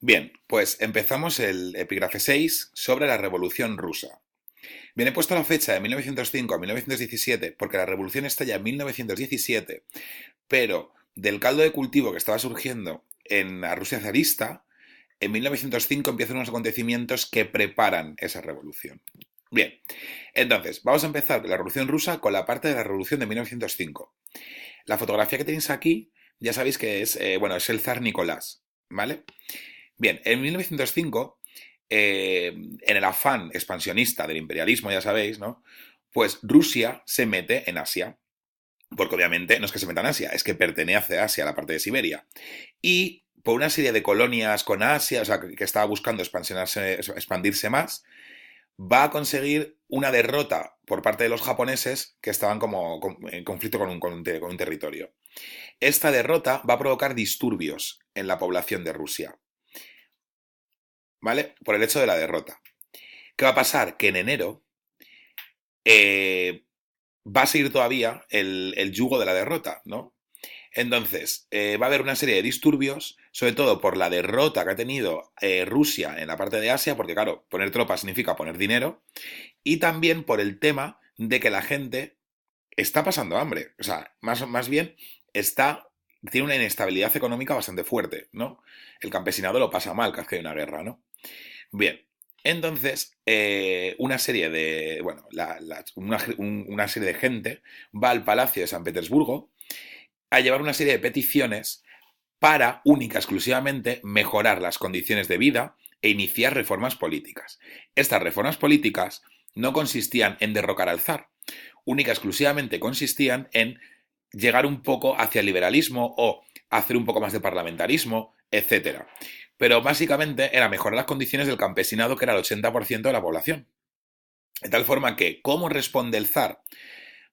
Bien, pues empezamos el epígrafe 6 sobre la Revolución Rusa. Bien, he puesto la fecha de 1905 a 1917 porque la revolución estalla en 1917, pero del caldo de cultivo que estaba surgiendo en la Rusia zarista, en 1905 empiezan unos acontecimientos que preparan esa revolución. Bien, entonces, vamos a empezar la Revolución Rusa con la parte de la Revolución de 1905. La fotografía que tenéis aquí, ya sabéis que es, es el zar Nicolás, ¿vale? Bien, en 1905, en el afán expansionista del imperialismo, ya sabéis, ¿no? Pues Rusia se mete en Asia. Porque obviamente no es que se meta en Asia, es que pertenece a Asia, a la parte de Siberia. Y por una serie de colonias con Asia, o sea, que estaba buscando expandirse más, va a conseguir una derrota por parte de los japoneses que estaban como en conflicto con un territorio. Esta derrota va a provocar disturbios en la población de Rusia, ¿vale? Por el hecho de la derrota. ¿Qué va a pasar? Que en enero eh, va a seguir todavía el yugo de la derrota, ¿no? Entonces, va a haber una serie de disturbios, sobre todo por la derrota que ha tenido Rusia en la parte de Asia, porque claro, poner tropas significa poner dinero, y también por el tema de que la gente está pasando hambre. O sea, más bien tiene una inestabilidad económica bastante fuerte, ¿no? El campesinado lo pasa mal cada vez que hay una guerra, ¿no? Bien, entonces, una serie de, bueno, una serie de gente va al Palacio de San Petersburgo a llevar una serie de peticiones para, única exclusivamente, mejorar las condiciones de vida e iniciar reformas políticas. Estas reformas políticas no consistían en derrocar al zar, única exclusivamente consistían en llegar un poco hacia el liberalismo o hacer un poco más de parlamentarismo, etcétera. Pero básicamente era mejorar las condiciones del campesinado, que era el 80% de la población. De tal forma que, ¿cómo responde el zar?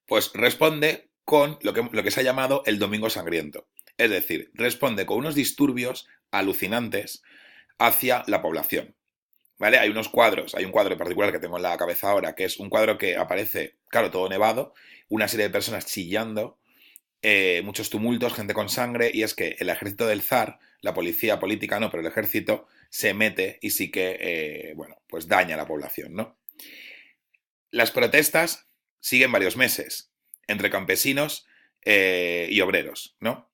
Pues responde con lo que se ha llamado el Domingo Sangriento. Es decir, responde con unos disturbios alucinantes hacia la población. ¿Vale? Hay un cuadro en particular que tengo en la cabeza ahora, que es un cuadro que aparece, claro, todo nevado, una serie de personas chillando, muchos tumultos, gente con sangre, y es que el ejército del zar, la policía política no, pero el ejército se mete y sí que, pues daña a la población, ¿no? Las protestas siguen varios meses entre campesinos y obreros, ¿no?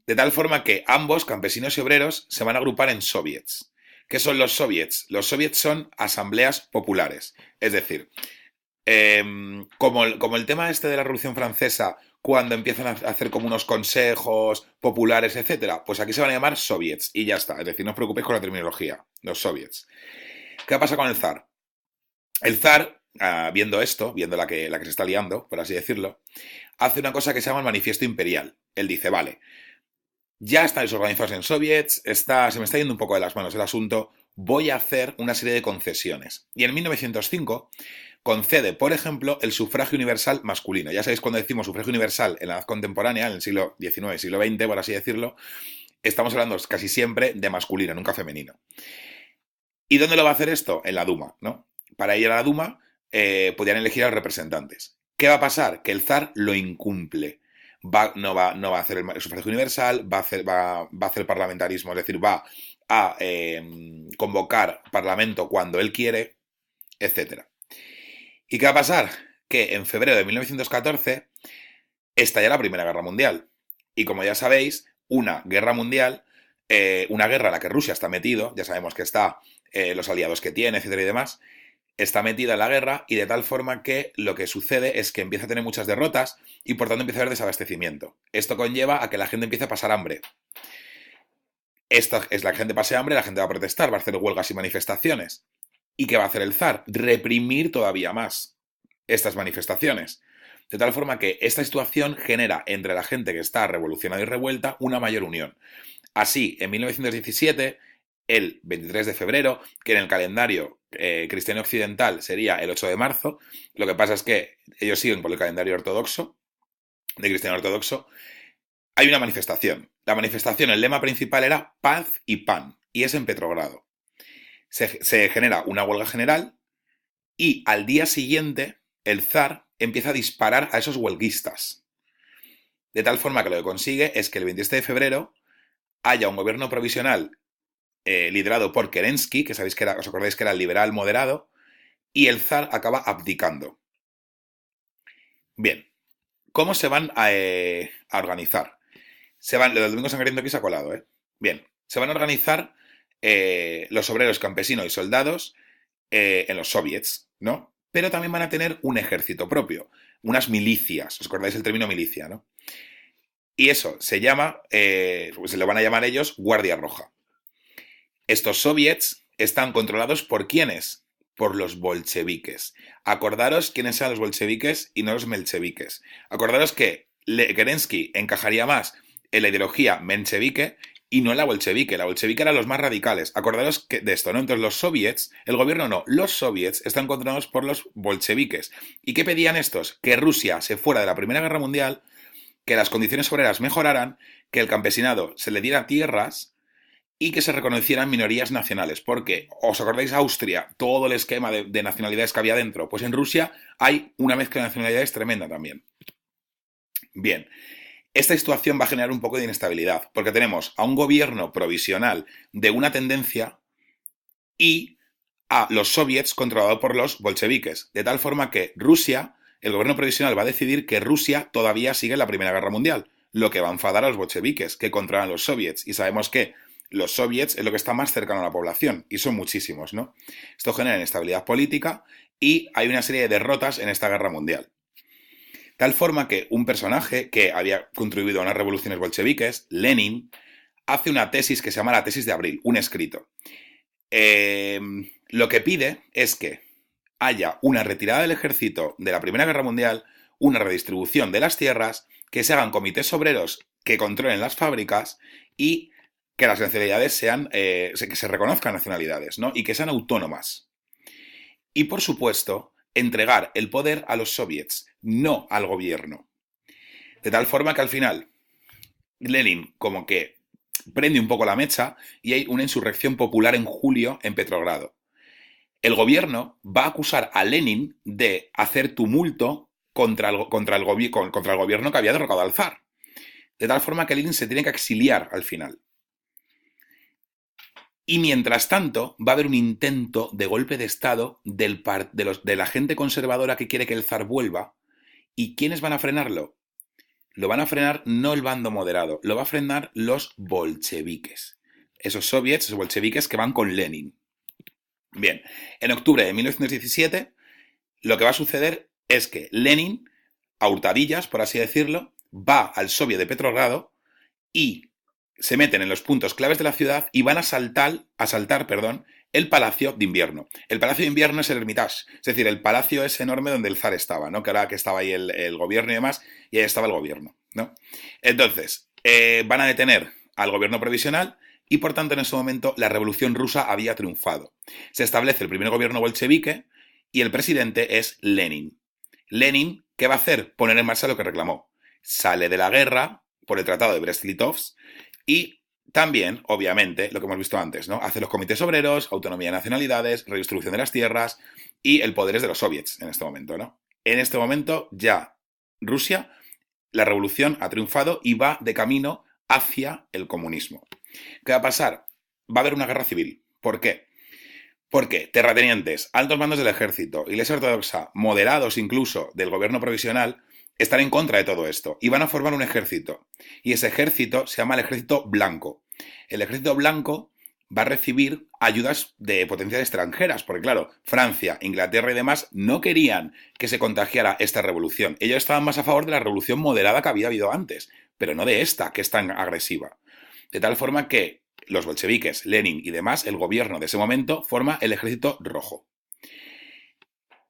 De tal forma que ambos, campesinos y obreros, se van a agrupar en soviets. ¿Qué son los soviets? Los soviets son asambleas populares. Es decir, como el tema este de la Revolución Francesa, cuando empiezan a hacer como unos consejos populares, etcétera, pues aquí se van a llamar soviets y ya está. Es decir, no os preocupéis con la terminología, los soviets. ¿Qué pasa con el zar? El zar, viendo esto, viendo la que se está liando, por así decirlo, hace una cosa que se llama el manifiesto imperial. Él dice, vale, ya estáis organizados en soviets, se me está yendo un poco de las manos el asunto, voy a hacer una serie de concesiones. Y en 1905 concede, por ejemplo, el sufragio universal masculino. Ya sabéis, cuando decimos sufragio universal en la edad contemporánea, en el siglo XIX, siglo XX, por así decirlo, estamos hablando casi siempre de masculino, nunca femenino. ¿Y dónde lo va a hacer esto? En la Duma, ¿no? Para ir a la Duma podían elegir a los representantes. ¿Qué va a pasar? Que el zar lo incumple. No va a hacer el sufragio universal, va a hacer parlamentarismo, es decir, va a convocar parlamento cuando él quiere, etcétera. ¿Y qué va a pasar? Que en febrero de 1914 estalla la Primera Guerra Mundial. Y como ya sabéis, una guerra mundial, una guerra en la que Rusia está metido, ya sabemos que está los aliados que tiene, etcétera y demás, está metida en la guerra y de tal forma que lo que sucede es que empieza a tener muchas derrotas y por tanto empieza a haber desabastecimiento. Esto conlleva a que la gente empiece a pasar hambre. Esta es la gente pase hambre, la gente va a protestar, va a hacer huelgas y manifestaciones. ¿Y qué va a hacer el zar? Reprimir todavía más estas manifestaciones. De tal forma que esta situación genera entre la gente que está revolucionada y revuelta una mayor unión. Así, en 1917, el 23 de febrero, que en el calendario cristiano occidental sería el 8 de marzo, lo que pasa es que ellos siguen por el calendario ortodoxo, de cristiano ortodoxo, hay una manifestación. La manifestación, el lema principal era paz y pan, y es en Petrogrado. Se genera una huelga general y al día siguiente el zar empieza a disparar a esos huelguistas. De tal forma que lo que consigue es que el 27 de febrero haya un gobierno provisional liderado por Kerensky, que sabéis que os acordáis que era el liberal moderado, y el zar acaba abdicando. Bien, ¿cómo se van a organizar? Lo del Domingo Sangriento aquí se ha colado, ¿eh? Bien, se van a organizar los obreros, campesinos y soldados en los soviets, ¿no? Pero también van a tener un ejército propio, unas milicias. ¿Os acordáis el término milicia, no? Y eso se llama, pues se lo van a llamar ellos Guardia Roja. Estos soviets están controlados por ¿quiénes? Por los bolcheviques. Acordaros quiénes eran los bolcheviques y no los mencheviques. Acordaros que Kerensky encajaría más en la ideología menchevique y no en la bolchevique. La bolchevique eran los más radicales. Acordaros de esto, ¿no? Entonces los soviets, el gobierno no, los soviets están controlados por los bolcheviques. ¿Y qué pedían estos? Que Rusia se fuera de la Primera Guerra Mundial, que las condiciones obreras mejoraran, que el campesinado se le diera tierras y que se reconocieran minorías nacionales. Porque, ¿os acordáis Austria? Todo el esquema de nacionalidades que había dentro. Pues en Rusia hay una mezcla de nacionalidades tremenda también. Bien, esta situación va a generar un poco de inestabilidad, porque tenemos a un gobierno provisional de una tendencia y a los soviets controlados por los bolcheviques, de tal forma que Rusia, el gobierno provisional va a decidir que Rusia todavía sigue en la Primera Guerra Mundial, lo que va a enfadar a los bolcheviques, que controlan los soviets, y sabemos que los soviets es lo que está más cercano a la población, y son muchísimos, ¿no? Esto genera inestabilidad política y hay una serie de derrotas en esta guerra mundial. Tal forma que un personaje que había contribuido a unas revoluciones bolcheviques, Lenin, hace una tesis que se llama la tesis de abril, un escrito. Lo que pide es que haya una retirada del ejército de la Primera Guerra Mundial, una redistribución de las tierras, que se hagan comités obreros que controlen las fábricas y que las nacionalidades sean, que se reconozcan nacionalidades, ¿no? Y que sean autónomas. Y, por supuesto, entregar el poder a los soviets, no al gobierno. De tal forma que al final Lenin como que prende un poco la mecha y hay una insurrección popular en julio en Petrogrado. El gobierno va a acusar a Lenin de hacer tumulto contra el gobierno que había derrocado al zar. De tal forma que Lenin se tiene que exiliar al final. Y mientras tanto, va a haber un intento de golpe de Estado de la gente conservadora que quiere que el zar vuelva. ¿Y quiénes van a frenarlo? Lo van a frenar no el bando moderado, lo va a frenar los bolcheviques. Esos soviets, esos bolcheviques que van con Lenin. Bien, en octubre de 1917, lo que va a suceder es que Lenin, a hurtadillas, por así decirlo, va al soviet de Petrogrado y se meten en los puntos claves de la ciudad y van a asaltar, el Palacio de Invierno. El Palacio de Invierno es el Hermitage, es decir, el palacio es enorme donde el zar estaba, ¿no? Que ahora que estaba ahí el gobierno y demás, y ahí estaba el gobierno, ¿no? Entonces, van a detener al gobierno provisional y, por tanto, en ese momento la revolución rusa había triunfado. Se establece el primer gobierno bolchevique y el presidente es Lenin. Lenin, ¿qué va a hacer? Poner en marcha lo que reclamó. Sale de la guerra por el Tratado de Brest-Litovsk y también, obviamente, lo que hemos visto antes, ¿no? Hace los comités obreros, autonomía de nacionalidades, redistribución de las tierras y el poder es de los soviets en este momento, ¿no? En este momento ya Rusia, la revolución ha triunfado y va de camino hacia el comunismo. ¿Qué va a pasar? Va a haber una guerra civil. ¿Por qué? Porque terratenientes, altos mandos del ejército, iglesia ortodoxa, moderados incluso del gobierno provisional, están en contra de todo esto y van a formar un ejército. Y ese ejército se llama el Ejército Blanco. El Ejército Blanco va a recibir ayudas de potencias extranjeras, porque claro, Francia, Inglaterra y demás no querían que se contagiara esta revolución. Ellos estaban más a favor de la revolución moderada que había habido antes, pero no de esta, que es tan agresiva. De tal forma que los bolcheviques, Lenin y demás, el gobierno de ese momento, forma el Ejército Rojo.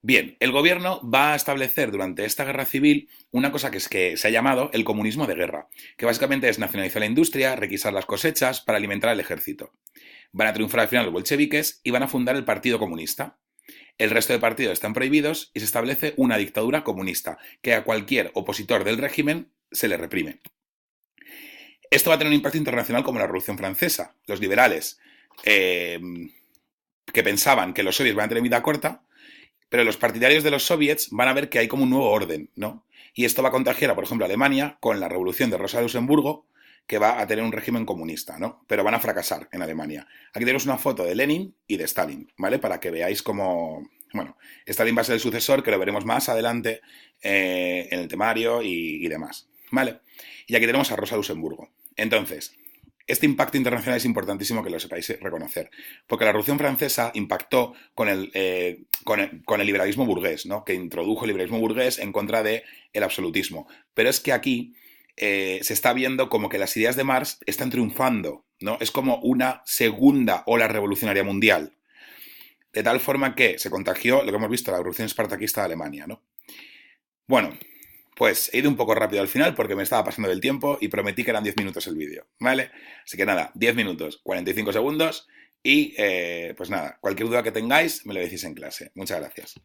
Bien, el gobierno va a establecer durante esta guerra civil una cosa que se ha llamado el comunismo de guerra, que básicamente es nacionalizar la industria, requisar las cosechas para alimentar al ejército. Van a triunfar al final los bolcheviques y van a fundar el Partido Comunista. El resto de partidos están prohibidos y se establece una dictadura comunista, que a cualquier opositor del régimen se le reprime. Esto va a tener un impacto internacional como la Revolución Francesa. Los liberales, que pensaban que los soviets van a tener vida corta, pero los partidarios de los soviets van a ver que hay como un nuevo orden, ¿no? Y esto va a contagiar a, por ejemplo, a Alemania con la revolución de Rosa de Luxemburgo, que va a tener un régimen comunista, ¿no? Pero van a fracasar en Alemania. Aquí tenemos una foto de Lenin y de Stalin, ¿vale? Para que veáis cómo... Bueno, Stalin va a ser el sucesor, que lo veremos más adelante en el temario y demás, ¿vale? Y aquí tenemos a Rosa Luxemburgo. Entonces, este impacto internacional es importantísimo que lo sepáis reconocer, porque la Revolución Francesa impactó con el liberalismo burgués, ¿no? Que introdujo el liberalismo burgués en contra del absolutismo. Pero es que aquí se está viendo como que las ideas de Marx están triunfando, ¿no? Es como una segunda ola revolucionaria mundial, de tal forma que se contagió lo que hemos visto, la revolución espartaquista de Alemania, ¿no? Bueno, pues he ido un poco rápido al final porque me estaba pasando del tiempo y prometí que eran 10 minutos el vídeo, ¿vale? Así que nada, 10 minutos, 45 segundos y pues nada, cualquier duda que tengáis me lo decís en clase. Muchas gracias.